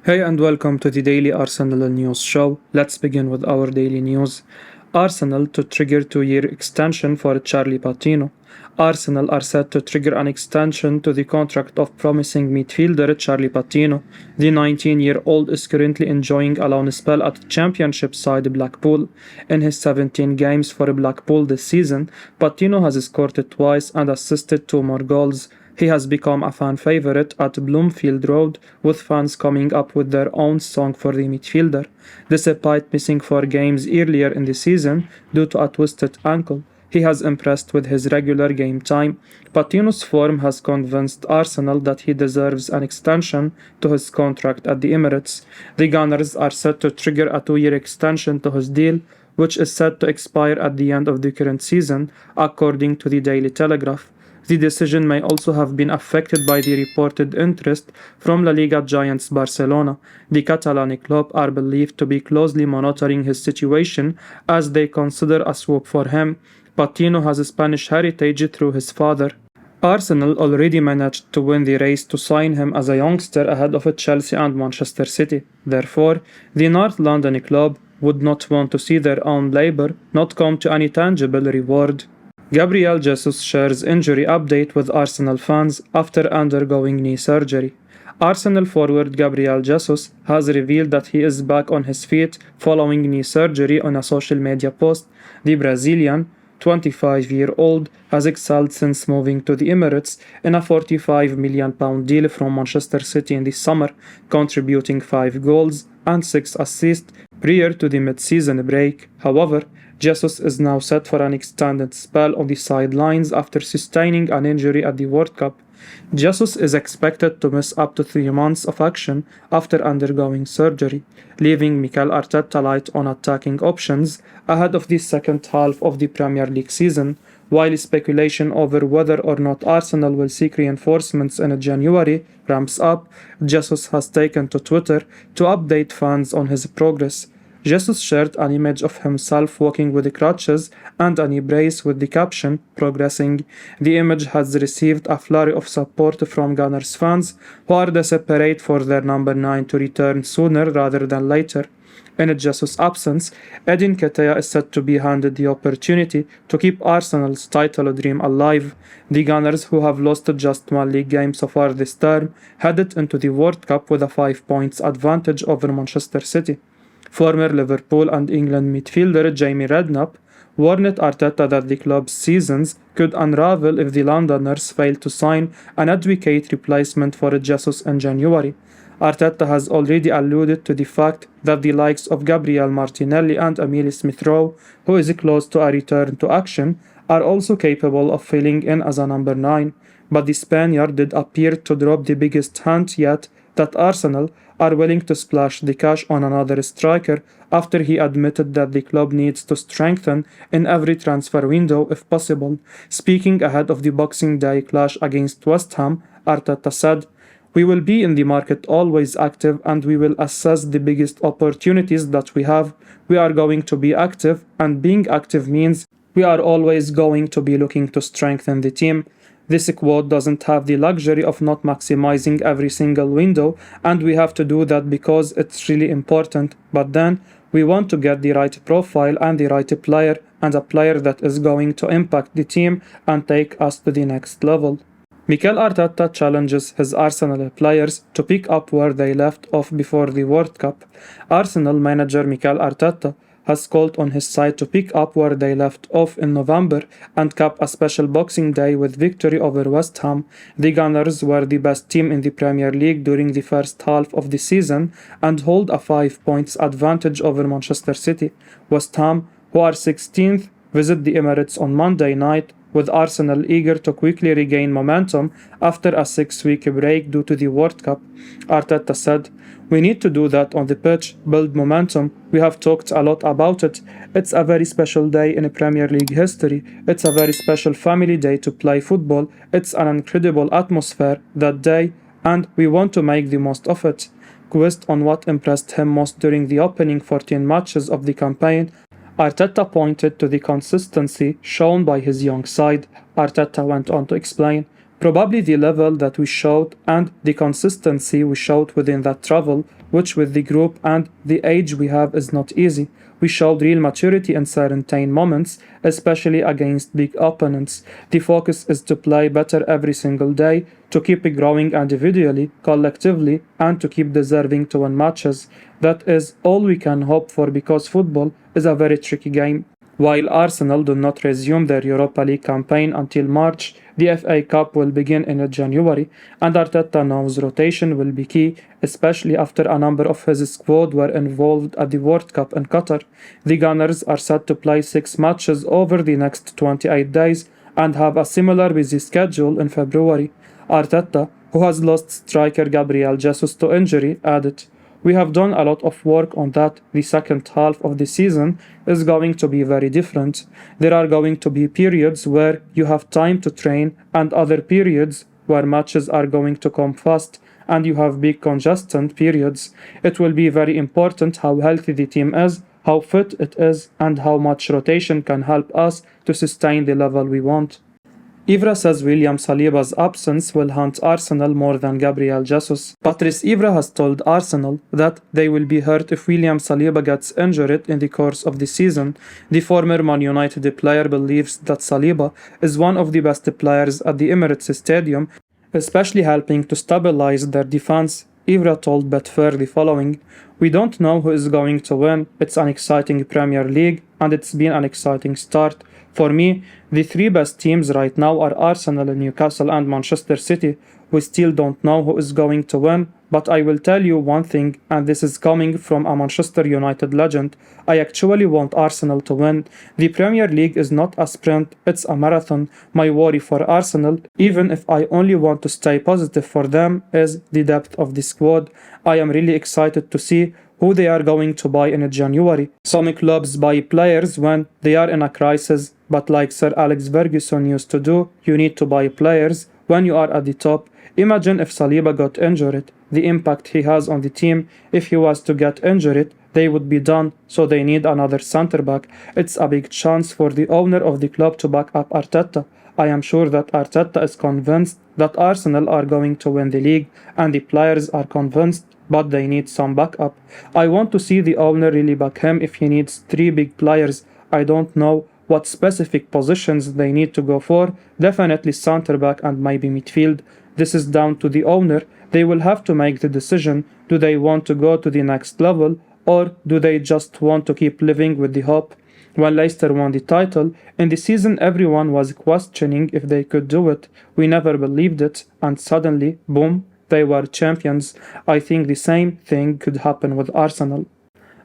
Hey and welcome to the Daily Arsenal News Show. Let's begin with our daily news. Arsenal to trigger 2-year extension for Charlie Patino. Arsenal are set to trigger an extension to the contract of promising midfielder Charlie Patino. The 19-year-old is currently enjoying a loan spell at Championship side Blackpool. In his 17 games for Blackpool this season, Patino has scored twice and assisted 2 more goals. He has become a fan favorite at Bloomfield Road, with fans coming up with their own song for the midfielder. Despite missing 4 games earlier in the season due to a twisted ankle, he has impressed with his regular game time. Patino's form has convinced Arsenal that he deserves an extension to his contract at the Emirates. The Gunners are set to trigger a 2-year extension to his deal, which is set to expire at the end of the current season, according to the Daily Telegraph. The decision may also have been affected by the reported interest from La Liga giants Barcelona. The Catalan club are believed to be closely monitoring his situation as they consider a swap for him. Patino has a Spanish heritage through his father. Arsenal already managed to win the race to sign him as a youngster ahead of Chelsea and Manchester City. Therefore, the North London club would not want to see their own labour not come to any tangible reward. Gabriel Jesus shares injury update with Arsenal fans after undergoing knee surgery. Arsenal forward Gabriel Jesus has revealed that he is back on his feet following knee surgery on a social media post. The Brazilian, 25-year-old, has excelled since moving to the Emirates in a £45 million deal from Manchester City in the summer, contributing 5 goals and 6 assists prior to the mid-season break. However, Jesus is now set for an extended spell on the sidelines after sustaining an injury at the World Cup. Jesus is expected to miss up to 3 months of action after undergoing surgery, leaving Mikel Arteta light on attacking options ahead of the second half of the Premier League season. While speculation over whether or not Arsenal will seek reinforcements in January ramps up, Jesus has taken to Twitter to update fans on his progress. Jesus shared an image of himself walking with crutches and a knee brace with the caption, "Progressing." The image has received a flurry of support from Gunners fans who are desperate for their number 9 to return sooner rather than later. In Jesus' absence, Edin Ketia is said to be handed the opportunity to keep Arsenal's title dream alive. The Gunners, who have lost just 1 league game so far this term, headed into the World Cup with a 5 points advantage over Manchester City. Former Liverpool and England midfielder Jamie Redknapp warned Arteta that the club's seasons could unravel if the Londoners fail to sign an adequate replacement for Jesus in January. Arteta has already alluded to the fact that the likes of Gabriel Martinelli and Emile Smith-Rowe, who is close to a return to action, are also capable of filling in as a number 9, but the Spaniard did appear to drop the biggest hint yet that Arsenal are willing to splash the cash on another striker after he admitted that the club needs to strengthen in every transfer window if possible. Speaking ahead of the Boxing Day clash against West Ham, Arteta said, "We will be in the market always active and we will assess the biggest opportunities that we have. We are going to be active, and being active means we are always going to be looking to strengthen the team." This quote doesn't have the luxury of not maximizing every single window, and we have to do that because it's really important. But then, we want to get the right profile and the right player, and a player that is going to impact the team and take us to the next level. Mikel Arteta challenges his Arsenal players to pick up where they left off before the World Cup. Arsenal manager Mikel Arteta has called on his side to pick up where they left off in November and cap a special Boxing Day with victory over West Ham. The Gunners were the best team in the Premier League during the first half of the season and hold a 5 points advantage over Manchester City. West Ham, who are 16th, visit the Emirates on Monday night, with Arsenal eager to quickly regain momentum after a 6-week break due to the World Cup. Arteta said, "We need to do that on the pitch, build momentum. We have talked a lot about it. It's a very special day in Premier League history. It's a very special family day to play football. It's an incredible atmosphere that day, and we want to make the most of it." Quizzed on what impressed him most during the opening 14 matches of the campaign, Arteta pointed to the consistency shown by his young side. Arteta went on to explain, Probably the level that we showed and the consistency we showed within that travel, which with the group and the age we have is not easy. We showed real maturity in certain moments, especially against big opponents. The focus is to play better every single day, to keep growing individually, collectively, and to keep deserving to win matches. That is all we can hope for because football is a very tricky game. While Arsenal do not resume their Europa League campaign until March, the FA Cup will begin in January, and Arteta knows rotation will be key, especially after a number of his squad were involved at the World Cup in Qatar. The Gunners are set to play 6 matches over the next 28 days and have a similar busy schedule in February. Arteta, who has lost striker Gabriel Jesus to injury, added, "We have done a lot of work on that. The second half of the season is going to be very different. There are going to be periods where you have time to train and other periods where matches are going to come fast and you have big congested periods. It will be very important how healthy the team is, how fit it is, and how much rotation can help us to sustain the level we want." Evra says William Saliba's absence will haunt Arsenal more than Gabriel Jesus. Patrice Evra has told Arsenal that they will be hurt if William Saliba gets injured in the course of the season. The former Man United player believes that Saliba is one of the best players at the Emirates Stadium, especially helping to stabilize their defense. Evra told Betfair the following, "We don't know who is going to win. It's an exciting Premier League and it's been an exciting start. For me, the 3 best teams right now are Arsenal, Newcastle and Manchester City. We still don't know who is going to win, but I will tell you one thing, and this is coming from a Manchester United legend. I actually want Arsenal to win. The Premier League is not a sprint, it's a marathon. My worry for Arsenal, even if I only want to stay positive for them, is the depth of the squad. I am really excited to see who they are going to buy in January. Some clubs buy players when they are in a crisis, but like Sir Alex Ferguson used to do, you need to buy players when you are at the top. Imagine if Saliba got injured, the impact he has on the team. If he was to get injured, they would be done, so they need another centre-back. It's a big chance for the owner of the club to back up Arteta. I am sure that Arteta is convinced that Arsenal are going to win the league, and the players are convinced, but they need some backup. I want to see the owner really back him if he needs 3 big players. I don't know what specific positions they need to go for, definitely centre-back and maybe midfield. This is down to the owner. They will have to make the decision. Do they want to go to the next level, or do they just want to keep living with the hope? When Leicester won the title, in the season everyone was questioning if they could do it. We never believed it, and suddenly, boom, they were champions. I think the same thing could happen with Arsenal.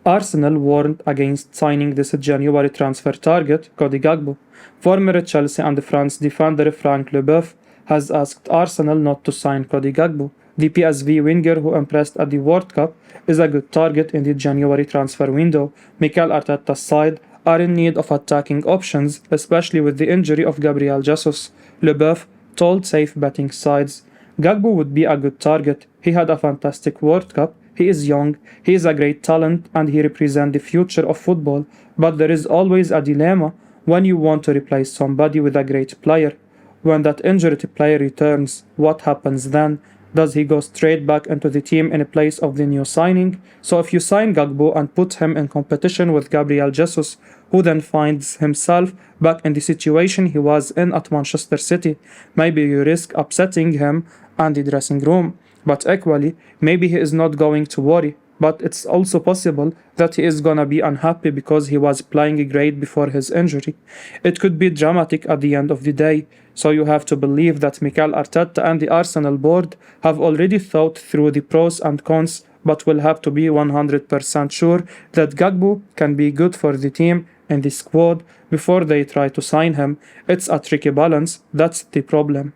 Arsenal warned against signing this January transfer target, Cody Gakpo. Former Chelsea and France defender Frank Leboeuf has asked Arsenal not to sign Cody Gakpo. The PSV winger who impressed at the World Cup is a good target in the January transfer window. Mikel Arteta's side are in need of attacking options, especially with the injury of Gabriel Jesus. Leboeuf told safe betting sides, "Gakpo would be a good target. He had a fantastic World Cup. He is young, he is a great talent, and he represents the future of football. But there is always a dilemma when you want to replace somebody with a great player. When that injured player returns, what happens then? Does he go straight back into the team in place of the new signing? So if you sign Gakpo and put him in competition with Gabriel Jesus, who then finds himself back in the situation he was in at Manchester City, maybe you risk upsetting him and the dressing room. But equally, maybe he is not going to worry. But it's also possible that he is gonna be unhappy because he was playing great before his injury. It could be dramatic at the end of the day. So you have to believe that Mikel Arteta and the Arsenal board have already thought through the pros and cons, but will have to be 100% sure that Gakpo can be good for the team and the squad before they try to sign him. It's a tricky balance, that's the problem.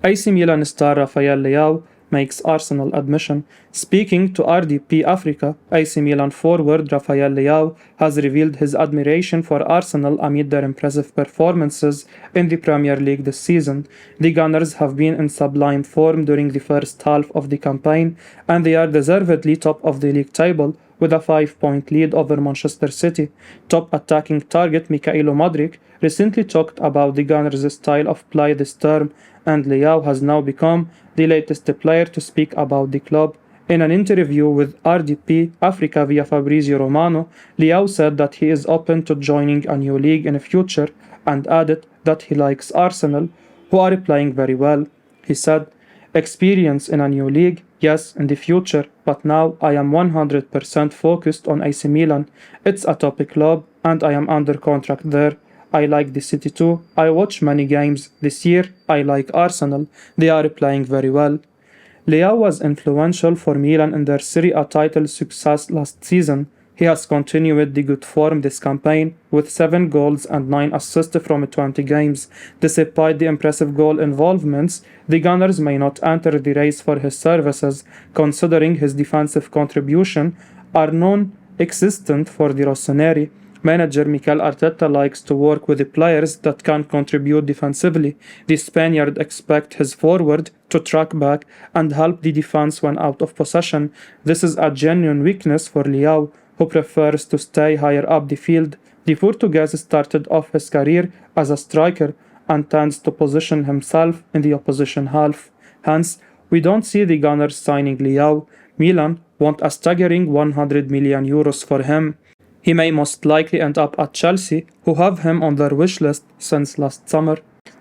AC Milan star Rafael Leao makes Arsenal admission. Speaking to RDP Africa, AC Milan forward Rafael Leao has revealed his admiration for Arsenal amid their impressive performances in the Premier League this season. The Gunners have been in sublime form during the first half of the campaign, and they are deservedly top of the league table with a 5-point lead over Manchester City. Top attacking target Mikhailo Mudryk recently talked about the Gunners' style of play this term, and Leao has now become the latest player to speak about the club. In an interview with RDP Africa via Fabrizio Romano, Leao said that he is open to joining a new league in the future and added that he likes Arsenal, who are playing very well. He said, "Experience in a new league, yes, in the future, but now I am 100% focused on AC Milan. It's a top club and I am under contract there. I like the city too. I watch many games. This year, I like Arsenal. They are playing very well." Leao was influential for Milan in their Serie A title success last season. He has continued the good form this campaign with 7 goals and 9 assists from 20 games. Despite the impressive goal involvements, the Gunners may not enter the race for his services, considering his defensive contribution are non-existent for the Rossoneri. Manager Mikel Arteta likes to work with the players that can contribute defensively. The Spaniard expects his forward to track back and help the defense when out of possession. This is a genuine weakness for Leao, who prefers to stay higher up the field. The Portuguese started off his career as a striker and tends to position himself in the opposition half. Hence, we don't see the Gunners signing Leao. Milan want a staggering €100 million for him. He may most likely end up at Chelsea, who have him on their wish list since last summer.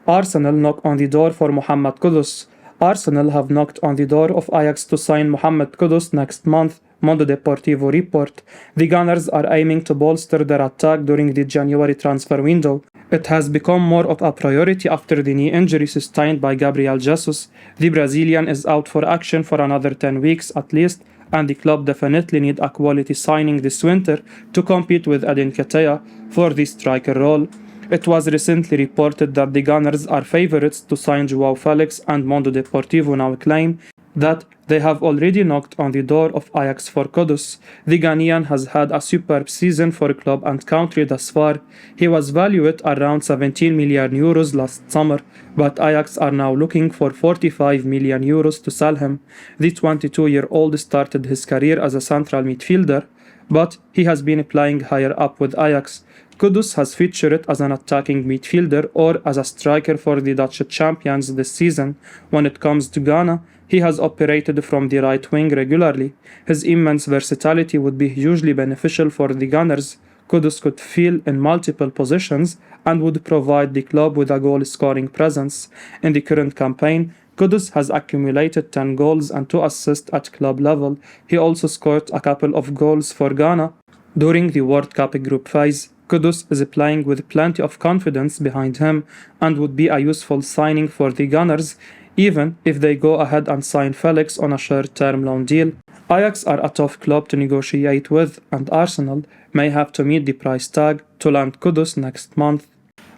Arsenal knock on the door for Mohammed Kudus. Arsenal have knocked on the door of Ajax to sign Mohammed Kudus next month, Mondo Deportivo report. The Gunners are aiming to bolster their attack during the January transfer window. It has become more of a priority after the knee injury sustained by Gabriel Jesus. The Brazilian is out for action for another 10 weeks at least, and the club definitely need a quality signing this winter to compete with Edin Ketia for the striker role. It was recently reported that the Gunners are favourites to sign Joao Felix, and Mondo Deportivo now claim that they have already knocked on the door of Ajax for Kudus. The Ghanaian has had a superb season for club and country thus far. He was valued around €17 million last summer, but Ajax are now looking for €45 million to sell him. The 22-year-old started his career as a central midfielder, but he has been playing higher up with Ajax. Kudus has featured as an attacking midfielder or as a striker for the Dutch champions this season. When it comes to Ghana, he has operated from the right wing regularly. His immense versatility would be hugely beneficial for the Gunners. Kudus could fill in multiple positions and would provide the club with a goal-scoring presence. In the current campaign, Kudus has accumulated 10 goals and 2 assists at club level. He also scored a couple of goals for Ghana during the World Cup group phase. Kudus is playing with plenty of confidence behind him and would be a useful signing for the Gunners, even if they go ahead and sign Felix on a short-term loan deal. Ajax are a tough club to negotiate with, and Arsenal may have to meet the price tag to land Kudus next month.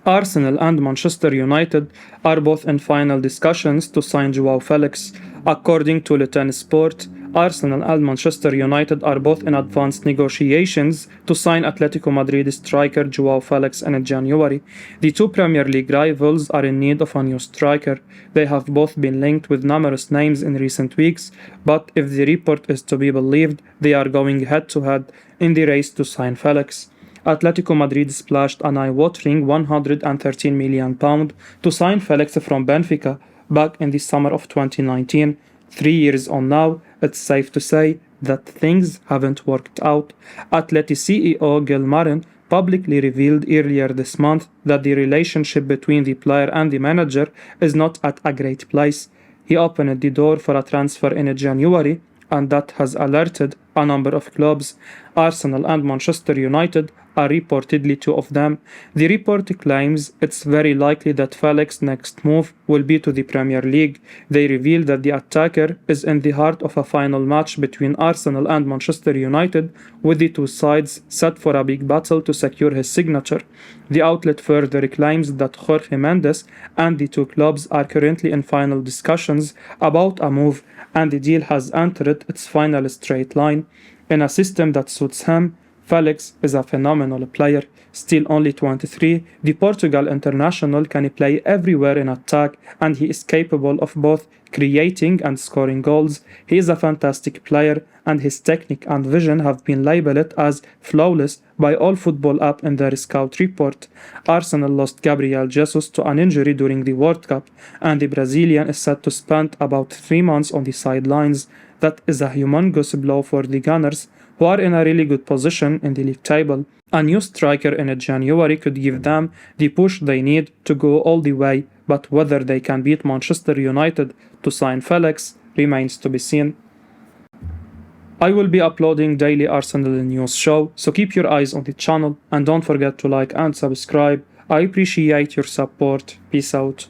Arsenal and Manchester United are both in final discussions to sign Joao Felix. According to Le Tennis Sport, Arsenal and Manchester United are both in advanced negotiations to sign Atletico Madrid striker Joao Felix in January. The two Premier League rivals are in need of a new striker. They have both been linked with numerous names in recent weeks, but if the report is to be believed, they are going head-to-head in the race to sign Felix. Atletico Madrid splashed an eye-watering £113 million to sign Felix from Benfica back in the summer of 2019. 3 years on now, it's safe to say that things haven't worked out. Atleti CEO Gil Marin publicly revealed earlier this month that the relationship between the player and the manager is not at a great place. He opened the door for a transfer in January, and that has alerted a number of clubs. Arsenal and Manchester United are reportedly two of them. The report claims it's very likely that Felix's next move will be to the Premier League. They reveal that the attacker is in the heart of a final match between Arsenal and Manchester United, with the two sides set for a big battle to secure his signature. The outlet further claims that Jorge Mendes and the two clubs are currently in final discussions about a move, and the deal has entered its final straight line. In a system that suits him, Felix is a phenomenal player, still only 23. The Portugal international can play everywhere in attack, and he is capable of both creating and scoring goals. He is a fantastic player, and his technique and vision have been labeled as flawless by all football app in their scout report. Arsenal lost Gabriel Jesus to an injury during the World Cup, and the Brazilian is set to spend about 3 months on the sidelines. That is a humongous blow for the Gunners, who are in a really good position in the league table. A new striker in January could give them the push they need to go all the way, but whether they can beat Manchester United to sign Felix remains to be seen. I will be uploading daily Arsenal news show, so keep your eyes on the channel and don't forget to like and subscribe. I appreciate your support. Peace out.